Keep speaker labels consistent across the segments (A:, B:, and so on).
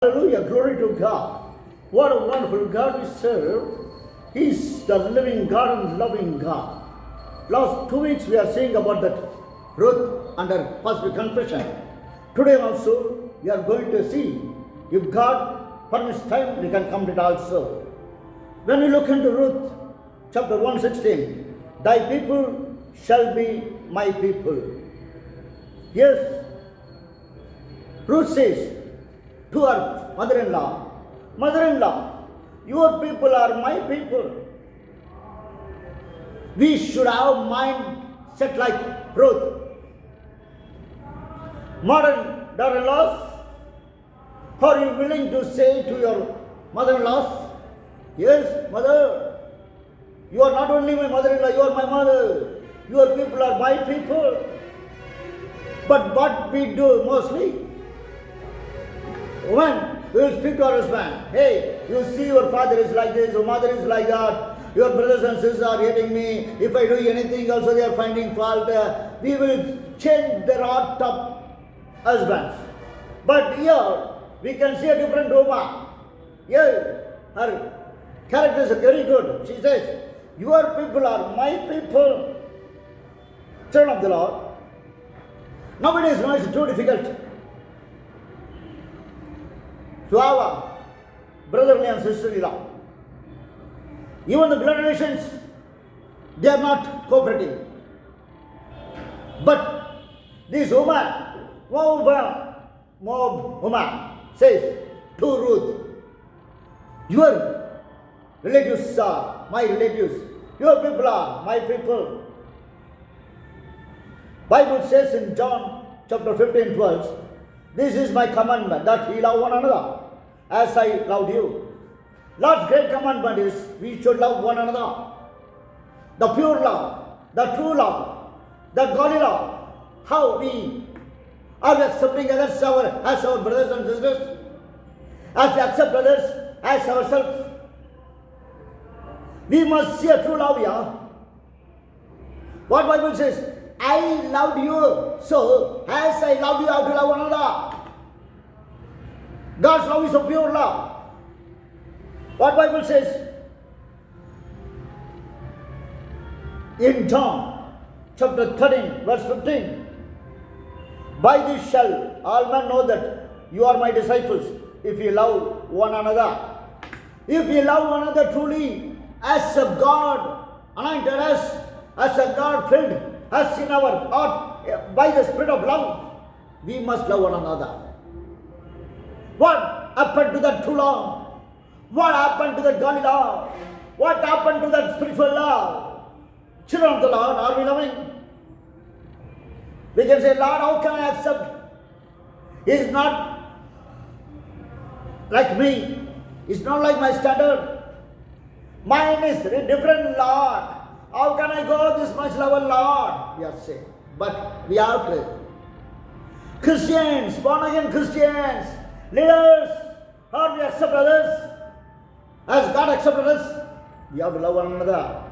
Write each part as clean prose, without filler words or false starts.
A: Hallelujah, glory to God. What a wonderful God we serve. He's the living God and loving God. Last 2 weeks we are saying about that Ruth under possible confession. Today also we are going to see if God permits time we can complete also. When we look into Ruth chapter 116, thy people shall be my people. Yes, Ruth says to her mother-in-law, mother-in-law, your people are my people. We should have mind set like Ruth. Modern daughter-in-laws, are you willing to say to your mother-in-laws, yes, mother, you are not only my mother-in-law, you are my mother. Your people are my people. But what we do mostly, women, we will speak to our husband. Hey, you see your father is like this, your mother is like that. Your brothers and sisters are hating me. If I do anything, also they are finding fault. We will change the heart of husbands. But here, we can see a different woman. Here, her character is very good. She says, your people are my people. Children of the Lord. Nowadays, it's too difficult to have a brotherly and sisterly love. Even the blood relations, they are not cooperating. But this woman, Moab woman, says to Ruth, your relatives are my relatives. Your people are my people. Bible says in John chapter 15:12, this is my commandment, that ye love one another as I loved you. Lord's great commandment is we should love one another. The pure love, the true love, the godly love. How we are accepting others as our brothers and sisters, as we accept others as ourselves. We must see a true love here. What Bible says? I loved you, so as I loved you, I have to love one another. God's love is a pure love. What Bible says in John chapter 13, verse 15, by this shall all men know that you are my disciples, if you love one another. If you love one another truly, as a God anointed us, as a God filled us in our heart by the spirit of love, we must love one another. What happened to that true love? What happened to that godly love? What happened to that spiritual love? Children of the Lord, are we loving? We can say, Lord, how can I accept? He is not like me. He is not like my standard. Mine is different, Lord. How can I go this much level, Lord? We are saying. But we have to. Christians, born again Christians, leaders, or we accept others as God accepted us, we have to love one another.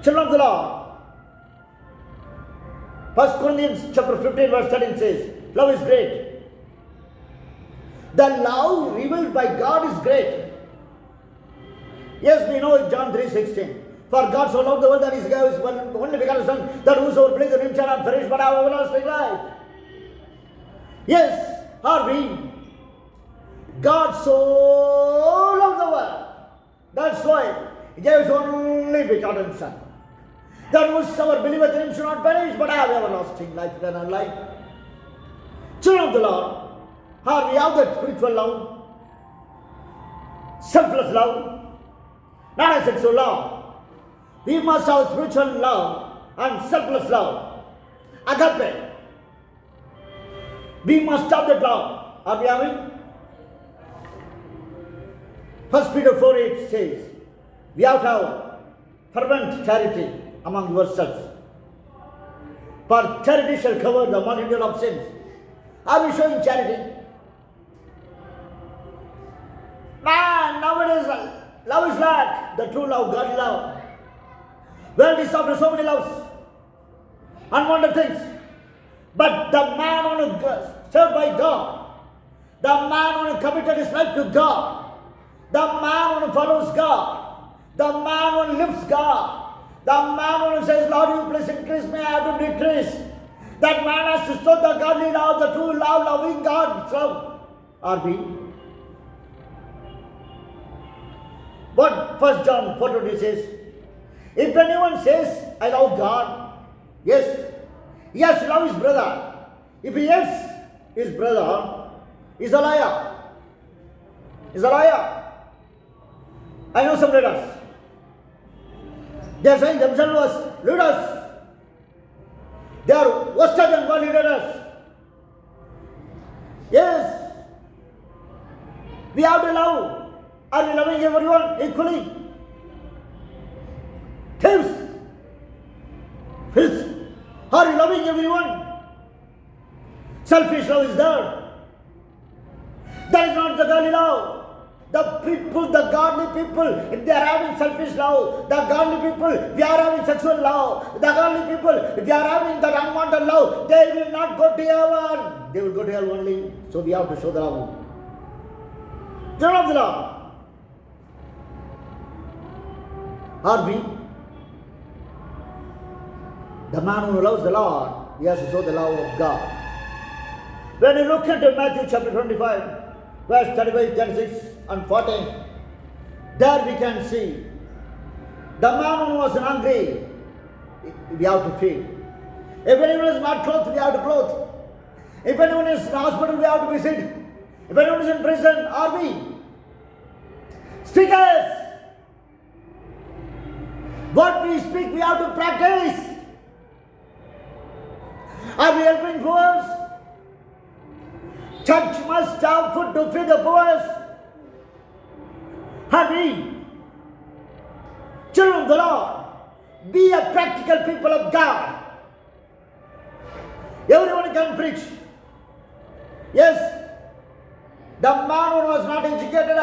A: Children of the Lord, 1 Corinthians chapter 15 verse 13 says, love is great. The love revealed by God is great. Yes, we know John 3:16. For God so loved the world that he gave his only begotten Son, that whosoever believes in him shall not perish but have everlasting life. Yes, are we? God so loved the world. That's why he gave his only begotten Son, that whosoever believeth in him should not perish but have everlasting life, eternal life. Children of the Lord, are we have that spiritual love, selfless love, not a sexual love. We must have spiritual love and selfless love. Agape. We must have that love. Are we having? 1 Peter 4:8 says, we have to have fervent charity among yourselves. For charity shall cover the multitude of sins. Are we showing charity? Man, nowadays love is lack. The true love, godly love. World is after so many loves, unwanted things. But the man who is served by God, the man who committed his life to God, the man who follows God, the man who lives God, the man who says, Lord, you please increase me, I have to decrease. That man has to show the godly love, the true love, loving God. So, are we? What 1 John 4:20 says? If anyone says, I love God, yes, he has to love his brother. If he hates his brother, he's a liar. He's a liar. I know some leaders. They are saying themselves as leaders. They are worse than God leaders. Yes. We have to love. Are we loving everyone equally? Thieves. Filth. Are you loving everyone? Selfish love is there. That is not the godly love. The people, the godly people, if they are having selfish love, the godly people, if they are having sexual love, the godly people, if they are having that unwanted love, they will not go to heaven. They will go to hell only. So we have to show the love. Children of the Lord. Are we? The man who loves the Lord, he has to show the love of God. When you look into Matthew chapter 25, verse 35, 36 and 14, there we can see the man who was hungry, we have to feed. If anyone is not clothed, we have to clothe. If anyone is in hospital, we have to visit. If anyone is in prison, are we? Speakers, what we speak, we have to practice. Are we helping poor? Church must have food to feed the poor. Are we? Children of the Lord, be a practical people of God. Everyone can preach. Yes, the man who was not educated,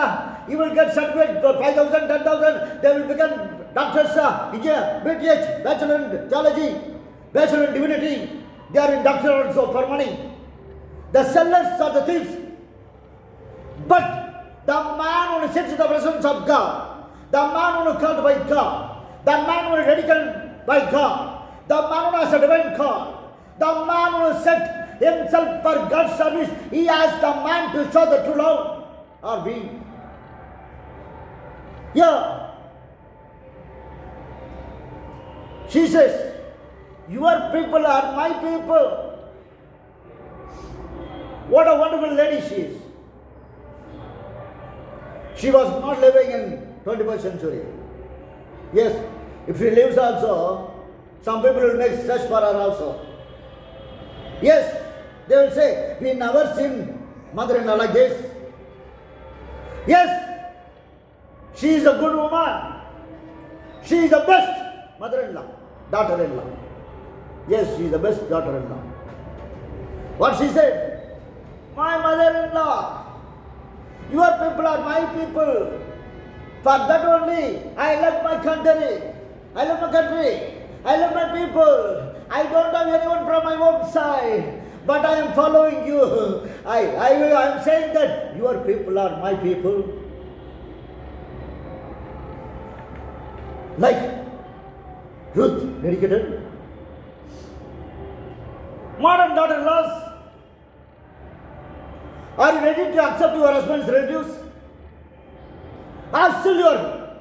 A: he will get certificate for 5,000, 10,000. They will become doctors, engineer, BTH, bachelor in theology, bachelor in divinity. They are in doctor also for money. The sellers are the thieves. But the man who sits in the presence of God, the man who is called by God, the man who is dedicated by God, the man who has a divine call, the man who set himself for God's service, he has the man to show the true love. Are we? Yeah. She says, your people are my people. What a wonderful lady she is. She was not living in 21st century. Yes, if she lives also, some people will make search for her also. Yes, they will say, we never seen mother-in-law like this. Yes, she is a good woman. She is the best mother-in-law, daughter-in-law. Yes, she is the best daughter-in-law. What she said? My mother-in-law, your people are my people. For that only, I love my country. I love my country. I love my people. I don't have anyone from my own side. But I am following you. I am saying that your people are my people. Like Ruth, dedicated. Modern daughter-in-laws, are you ready to accept your husband's relatives? Or still you are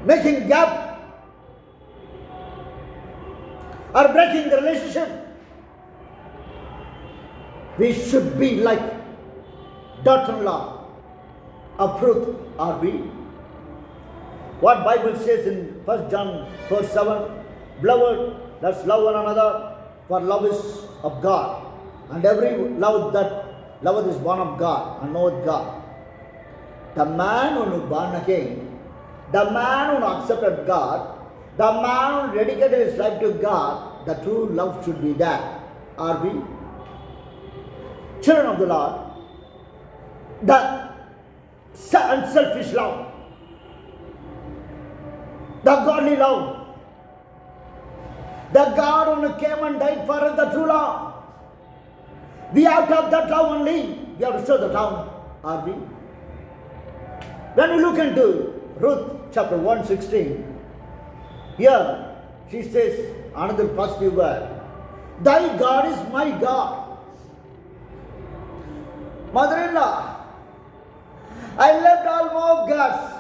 A: making gap or breaking the relationship? We should be like daughter-in-law of Ruth, are we? What Bible says in 1 John 4:7, beloved, let's love one another, for love is of God. And every love that loveth is born of God and knoweth God. The man who is born again, the man who accepted God, the man who dedicated his life to God, the true love should be there. Are we? Children of the Lord, the unselfish love, the godly love, the God who came and died for us, the true love. We have to have that love only. We have to show the love, are we? When we look into Ruth chapter 1:16, here she says another positive word. Thy God is my God. Mother-in-law, I left all more gods.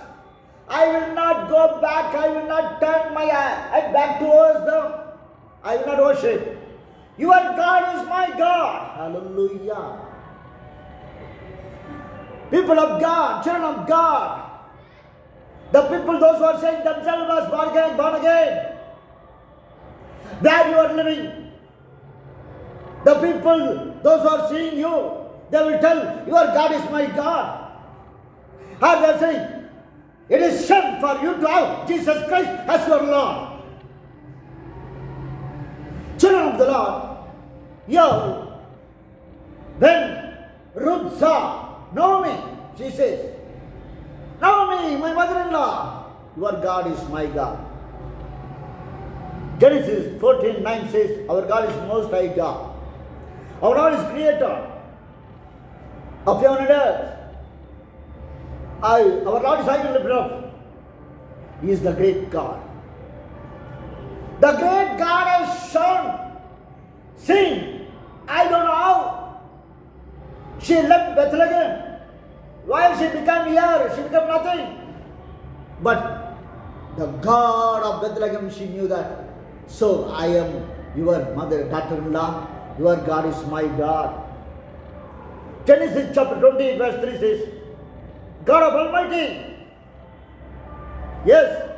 A: I will not go back. I will not turn my head back towards them. I will not worship. Your God is my God. Hallelujah. People of God, children of God, the people, those who are saying themselves as born again, where you are living, the people, those who are seeing you, they will tell, your God is my God. Or they are saying, it is shame for you to have Jesus Christ as your Lord. Children of the Lord, here, when Ruth saw Naomi, she says, Naomi, my mother-in-law, your God is my God. Genesis 14:9 says, our God is most high God. Our Lord is creator of heaven and earth. Our Lord is high and lifted up. He is the great God. The great God has shown, seen, I don't know how. She left Bethlehem. While she became here, she became nothing. But the God of Bethlehem, she knew that. So I am your mother, daughter-in-law. Your God is my God. Genesis chapter 20, verse 3 says, God of Almighty. Yes,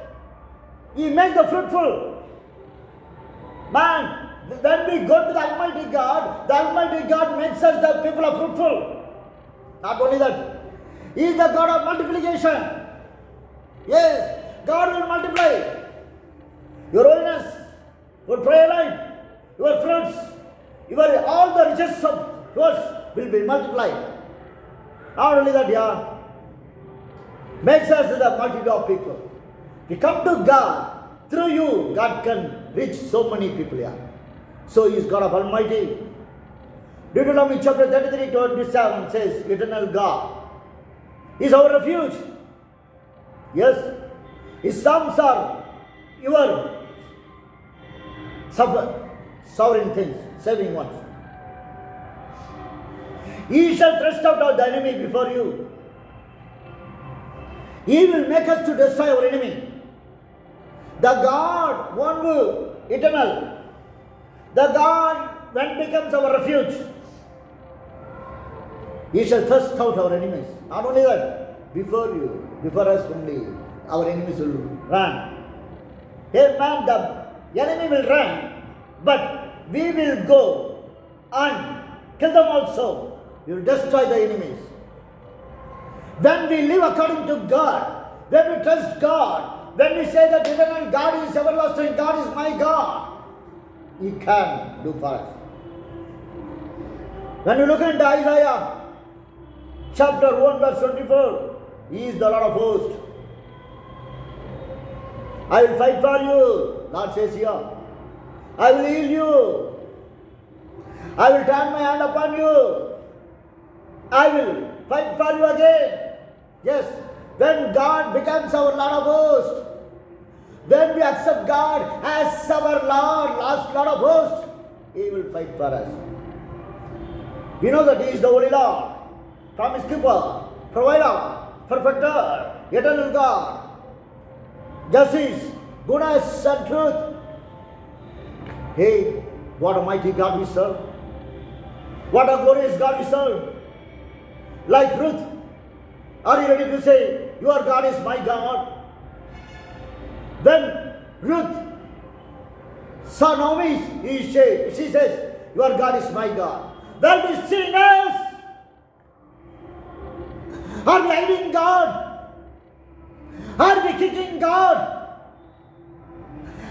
A: He makes the fruitful. Man, when we go to the Almighty God makes us the people of fruitful. Not only that, He is the God of multiplication. Yes, God will multiply your holiness, your prayer life, your fruits, all the riches of yours will be multiplied. Not only that, yeah, makes us the multitude of people. We come to God, through you, God can reach so many people here. So He is God of Almighty. Deuteronomy chapter 33:27 says, eternal God is our refuge. Yes, His psalms are your sovereign things, saving ones. He shall thrust out the enemy before you. He will make us to destroy our enemy. The God, one who eternal. The God, when becomes our refuge, He shall thrust out our enemies. Not only that, before us only, our enemies will run. Hey man, the enemy will run, but we will go and kill them also. We will destroy the enemies. When we live according to God, when we trust God, when we say that eternal God is everlasting, God is my God, He can do for us. When you look into Isaiah chapter 1 verse 24, He is the Lord of hosts. I will fight for you, Lord says here. I will heal you. I will turn my hand upon you. I will fight for you again. Yes, when God becomes our Lord of hosts, when we accept God as our Lord of hosts, He will fight for us. We know that He is the Holy Lord, promise keeper, provider, perfecter, eternal God, justice, goodness and truth. Hey, what a mighty God we serve. What a glorious God we serve. Like Ruth, are you ready to say, your God is my God? When Ruth saw Naomi, she says, your God is my God. Well, we sinners, are we hiding God? Are we kicking God?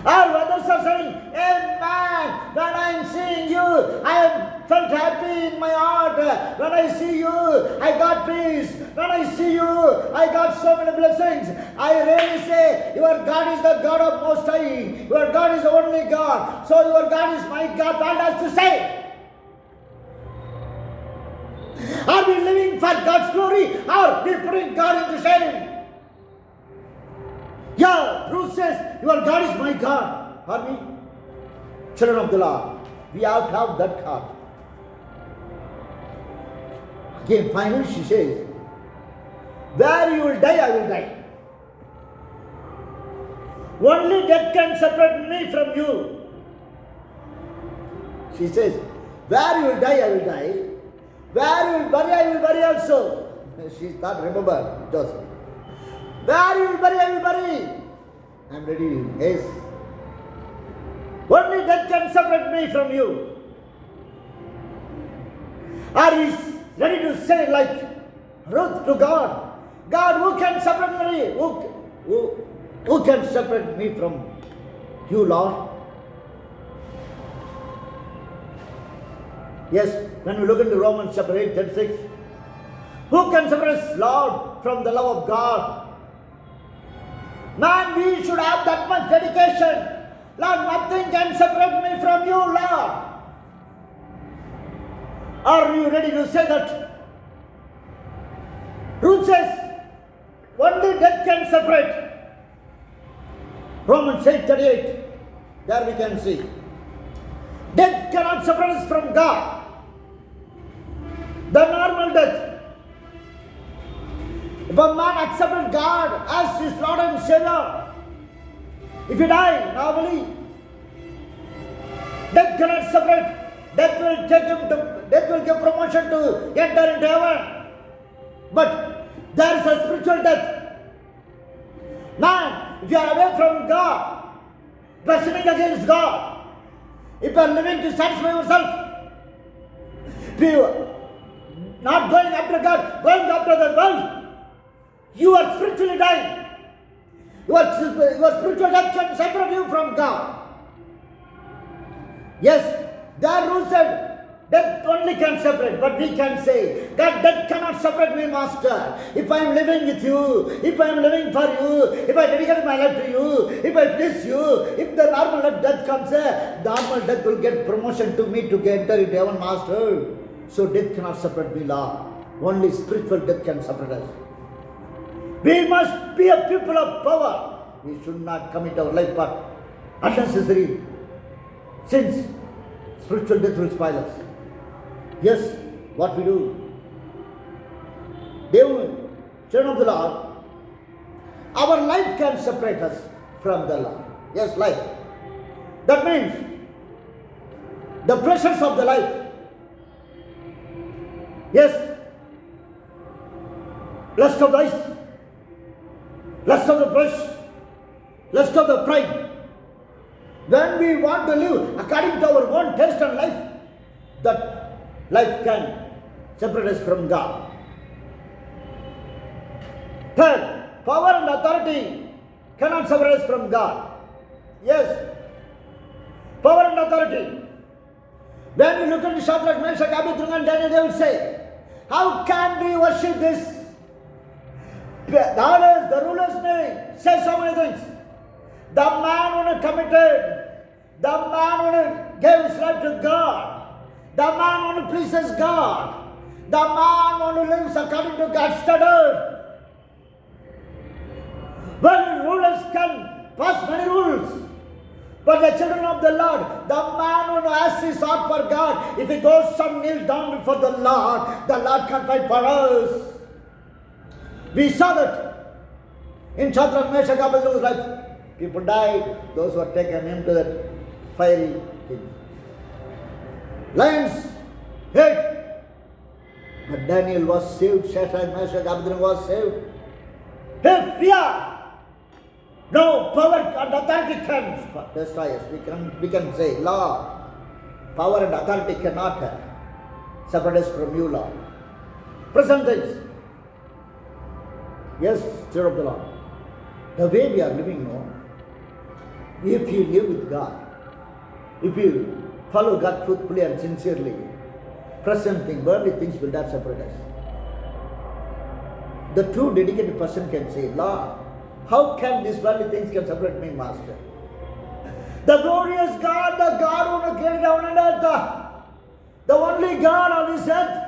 A: Our others are saying, hey man, when I am seeing you, I have felt happy in my heart. When I see you, I got peace. When I see you, I got so many blessings. I really say, your God is the God of Most High. Your God is the only God. So your God is my God. What has to say? Are we living for God's glory or we putting God into shame? Yeah, Ruth says, your God is my God. Are we children of the Lord? We have to have that heart. Again, finally she says, where you will die, I will die. Only death can separate me from you. She says, where you will die, I will die. Where you will bury, I will bury also. She thought, remember, Joseph. Where you will bury, I will bury. I am ready. Yes. Only death can separate me from you. Are we ready to say like Ruth to God? God, who can separate me? Who can separate me from you, Lord? Yes, when we look into Romans chapter 8, 36, who can separate us, Lord, from the love of God? Man, we should have that much dedication. Lord, nothing can separate me from you, Lord. Are you ready to say that? Ruth says, only death can separate. Romans 8:38. There we can see. Death cannot separate us from God. The normal death. If a man accepted God as his Lord and Savior, if he die normally, death cannot separate. Death will give promotion to enter into heaven. But there is a spiritual death. Man, if you are away from God, you are sinning against God. If you are living to satisfy yourself, if you are not going after God, going after the world, you are spiritually dying. Your spiritual death can separate you from God. Yes, there Ruth said, death only can separate, but we can say that death cannot separate me, Master. If I am living with you, if I am living for you, if I dedicate my life to you, if I please you, if the normal death comes, normal death will get promotion to me to enter into heaven, Master. So death cannot separate me, Lord. Only spiritual death can separate us. We must be a people of power. We should not commit our life for unnecessary sins. Spiritual death will spoil us. Yes, what we do? Devil, children of the Lord, our life can separate us from the Lord. Yes, life. That means the pleasures of the life. Yes, lust of the eyes, lust of the flesh, lust of the pride. When we want to live according to our own taste and life, that life can separate us from God. Third, power and authority cannot separate us from God. Yes, power and authority. When we look into Shadrach, Meshach, Abednego and Daniel, they will say, how can we worship this? The rulers may say so many things. The man who committed, the man who gave his life to God, the man who pleases God, the man who lives according to God's standard. When rulers can pass many rules, but the children of the Lord, the man who asks his heart for God, if he goes and kneels down before the Lord can fight for us. We saw that in Shadrach, Meshach, Abednego's life. People died, those who were taken into that fiery pit. Lions hid, but Daniel was saved, Shadrach, Meshach, Abednego was saved. Hey, fear! No power and authority can destroy us. We can say, Lord, power and authority cannot separate us from you, Lord. Present tense. Yes, children of the Lord. The way we are living now, if you live with God, if you follow God truthfully and sincerely, present things, worldly things will not separate us. The true dedicated person can say, Lord, how can these worldly things can separate me, Master? The glorious God, the God who created heaven and earth, the only God on this earth,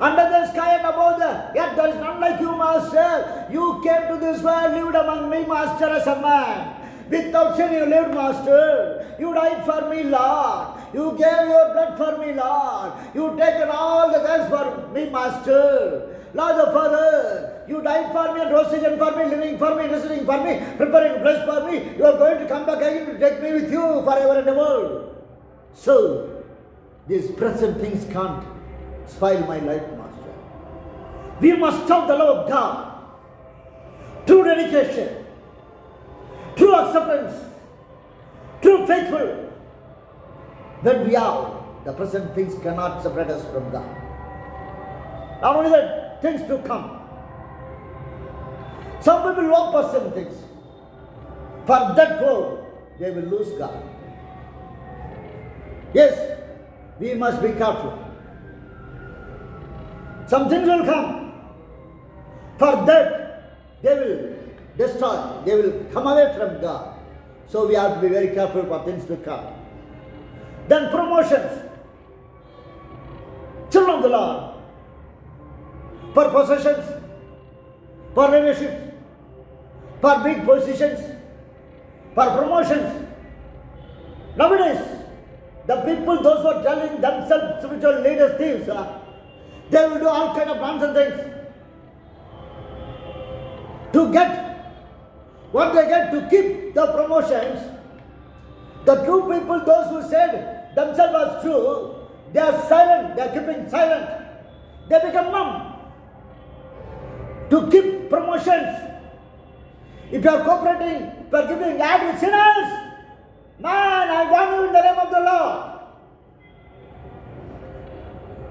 A: Under the sky and above the earth, there is none like you, Master. You came to this world, lived among me, Master, as a man. Without sin you lived, Master. You died for me, Lord. You gave your blood for me, Lord. You taken all the thanks for me, Master. Lord the Father, you died for me and rose again for me, living for me, listening for me, preparing a place for me. You are going to come back again to take me with you forever and ever. So, these present things can't spoil my life, Master. We must have the love of God, true dedication, true acceptance, true faithful. When we are, the present things cannot separate us from God. Not only that, things to come. Some people walk for some things. For that goal, they will lose God. Yes, we must be careful. Some things will come. For that, they will destroy. They will come away from God. So we have to be very careful for things to come. Then promotions. Children of the Lord. For possessions. For relationships. For big positions. For promotions. Nowadays, the people, those who are telling themselves spiritual leaders things, they will do all kind of nonsense things to get what they get, to keep the promotions. The true people, those who said themselves as true, they are silent, they are keeping silent. They become numb to keep promotions. If you are cooperating, if you are giving aid with sinners, man, I warn you in the name of the Lord.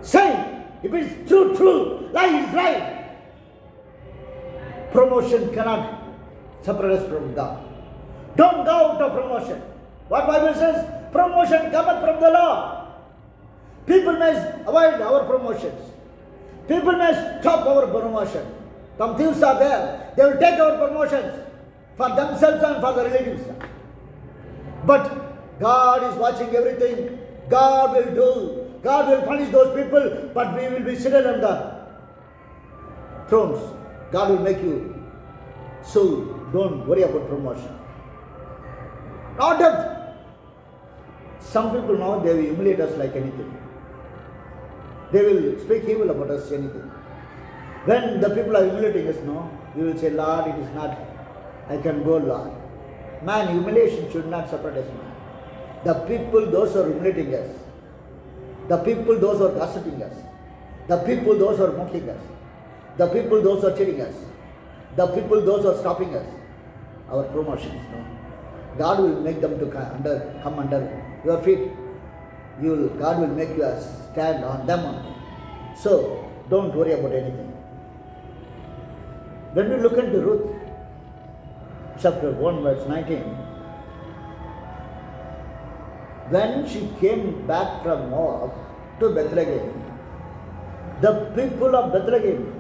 A: Say, if it is true, lie is lie. Promotion cannot separate us from God. Don't go out of promotion. What Bible says? Promotion cometh from the Lord. People may avoid our promotions. People may stop our promotion. Some thieves are there. They will take our promotions for themselves and for the relatives. But God is watching everything. God will do. God will punish those people, but we will be seated on the thrones. God will make you. So don't worry about promotion. Not that some people now they will humiliate us like anything. They will speak evil about us anything. When the people are humiliating us, no, we will say, Lord, it is not, I can go, Lord. Man, humiliation should not separate us, man. The people, those who are humiliating us, the people, those who are gossiping us, the people, those who are mocking us, the people, those who are cheating us, the people, those who are stopping us, our promotions, no. God will make them to come under your feet. God will make you stand on them only. So, don't worry about anything. When we look into Ruth, chapter 1, verse 19, when she came back from Moab to Bethlehem, the people of Bethlehem,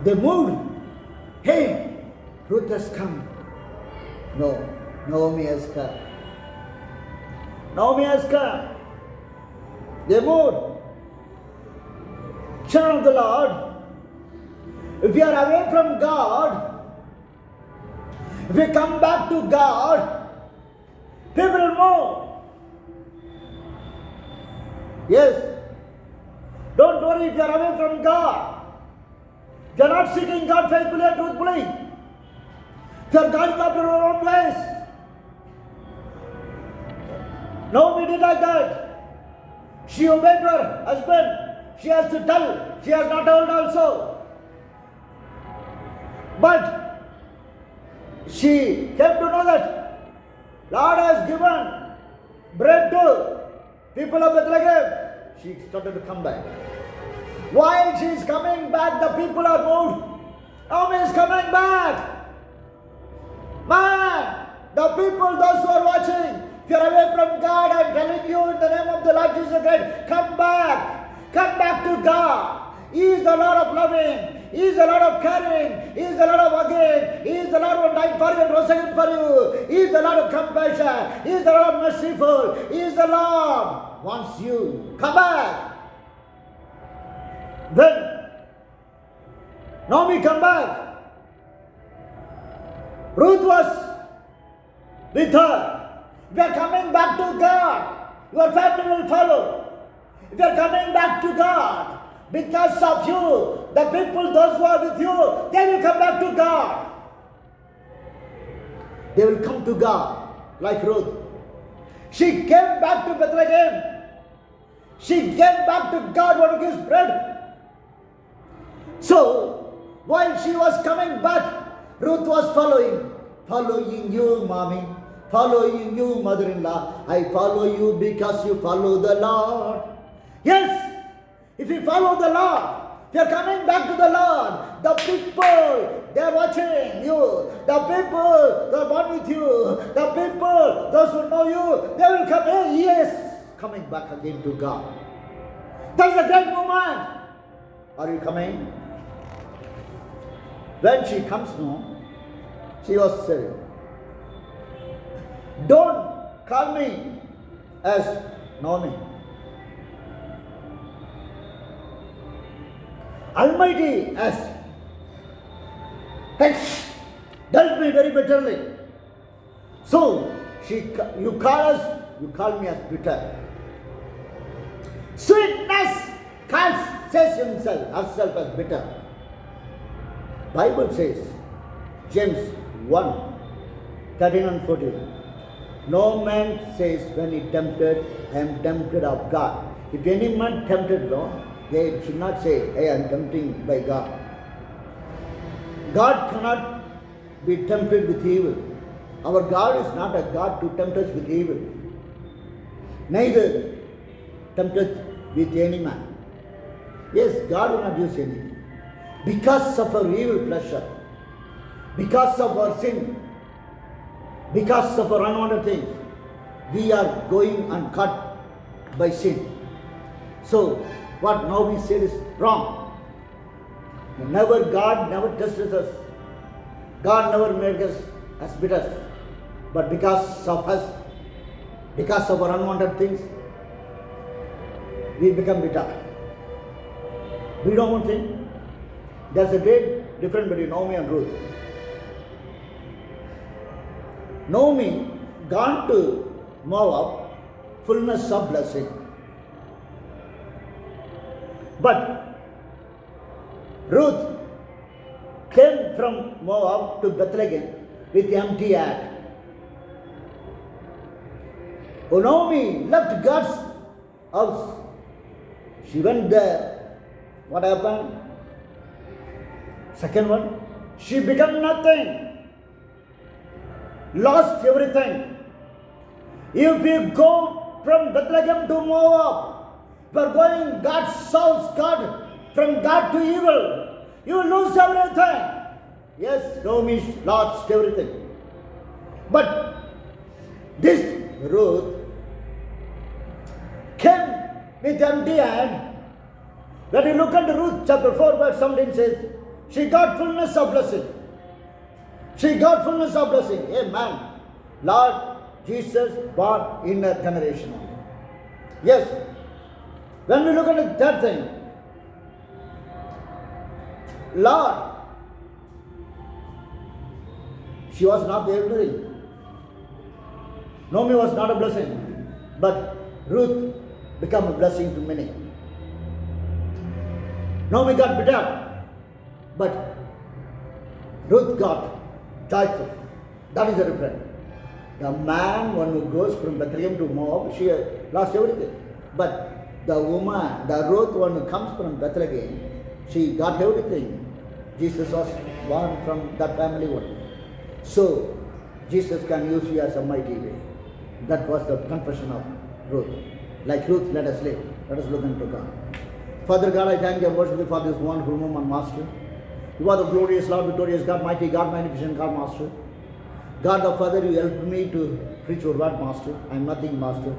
A: they moved. Hey, Ruth has come. No, Naomi has come. Naomi has come. They moved. Children of the Lord, if we are away from God, if we come back to God, people will move. Yes. Don't worry if you are away from God. If you are not seeking God faithfully and truthfully, if you are going after your own ways. Naomi did like that. She obeyed her husband. She has to tell. She has not told also. But she came to know that Lord has given bread to people of Bethlehem. She started to come back. While she is coming back, the people are moved. Naomi is coming back. Man, the people, those who are watching, if you are away from God, I am telling you in the name of the Lord Jesus Christ, come back. Come back to God. He is the Lord of loving. He is the Lord of caring. He is the Lord of again. He is the Lord who died for you and rose again for you. He is the Lord of compassion. He is the Lord of merciful. He is the Lord wants you. Come back. When Naomi come back, Ruth was with her. If you are coming back to God, your family will follow. If you are coming back to God, because of you, the people, those who are with you, they will come back to God. They will come to God like Ruth. She came back to Bethlehem. She came back to God who gives bread. So, while she was coming back, Ruth was following you, mommy, following you, mother-in-law. I follow you because you follow the Lord. Yes, if you follow the Lord, if you are coming back to the Lord, the people, they are watching you. The people, they are born with you. The people, those who know you, they will come, hey, yes, coming back again to God. That's a great moment. Are you coming? When she comes home, she was saying, don't call me as Naomi. Almighty as dealt me very bitterly. So you call me as bitter. Sweetness says herself as bitter. Bible says, James 1, 13 and 14. No man says when he tempted, I am tempted of God. If any man tempted, they should not say, hey, I am tempting by God. God cannot be tempted with evil. Our God is not a God to tempt us with evil. Neither tempteth with any man. Yes, God will not use anything. Because of our evil pleasure, because of our sin, because of our unwanted things, we are going and cut by sin. So, what Naomi said is wrong. God never tested us. God never made us as bitter. But because of us, because of our unwanted things, we become bitter. We don't think. There's a great difference between Naomi and Ruth. Naomi gone to Moab, fullness of blessing. But Ruth came from Moab to Bethlehem with empty hand. When Naomi left God's house, she went there. What happened? Second one, she became nothing, lost everything. If you go from Bethlehem to Moab, you are going God's house, from God to evil, you will lose everything. Yes, Naomi lost everything. But this Ruth came with empty hand. When you look at Ruth chapter 4 verse 17 says, she got fullness of blessing. She got fullness of blessing. Amen. Lord Jesus born in a generation. Yes. When we look at that thing, Lord, she was not the everything. Naomi was not a blessing, but Ruth became a blessing to many. Naomi got bitter, but Ruth got joyful. That is the difference. The man, one who goes from Bethlehem to Moab, she lost everything. But the woman, the Ruth one who comes from Bethlehem, she got everything. Jesus was born from that family one. So, Jesus can use you as a mighty way. That was the confession of Ruth. Like Ruth, let us live. Let us look unto God. Father God, I thank you and worship you for this wonderful moment, Master. You are the glorious Lord, victorious God, mighty God, magnificent God, Master. God the Father, you helped me to preach your word, Master. I am nothing, Master.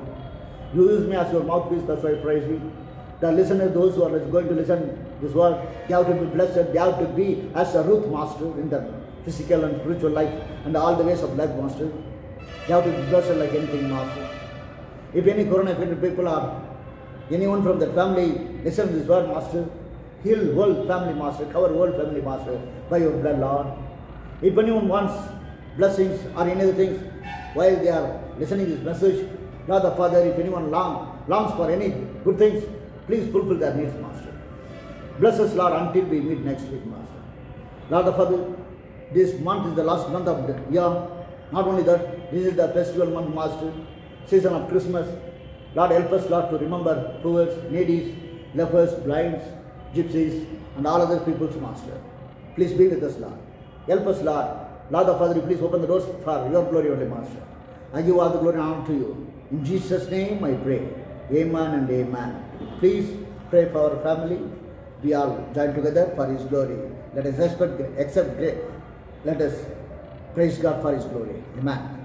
A: You use me as your mouthpiece, that's why I praise you. The listeners, those who are going to listen this word, they have to be blessed, they have to be as a Ruth, Master, in the physical and spiritual life and all the ways of life, Master. They have to be blessed like anything, Master. If any corona affected people are, anyone from that family listen to this word, Master, Heal world family, Master. Cover world family, Master, by your blood, Lord. If anyone wants blessings or any other things while they are listening this message, Lord the Father, if anyone longs for any good things, please fulfill their needs, Master. Bless us, Lord, until we meet next week, Master. Lord the Father, this month is the last month of the year. Not only that, this is the festival month, Master, season of Christmas. Lord, help us, Lord, to remember poor, needies, lepers, blinds, gypsies, and all other people's, Master. Please be with us, Lord. Help us, Lord. Lord the Father, please open the doors for your glory only, Master. I give all the glory and honor to you. In Jesus' name I pray. Amen and amen. Please pray for our family. We all join together for His glory. Let us accept grace. Let us praise God for His glory. Amen.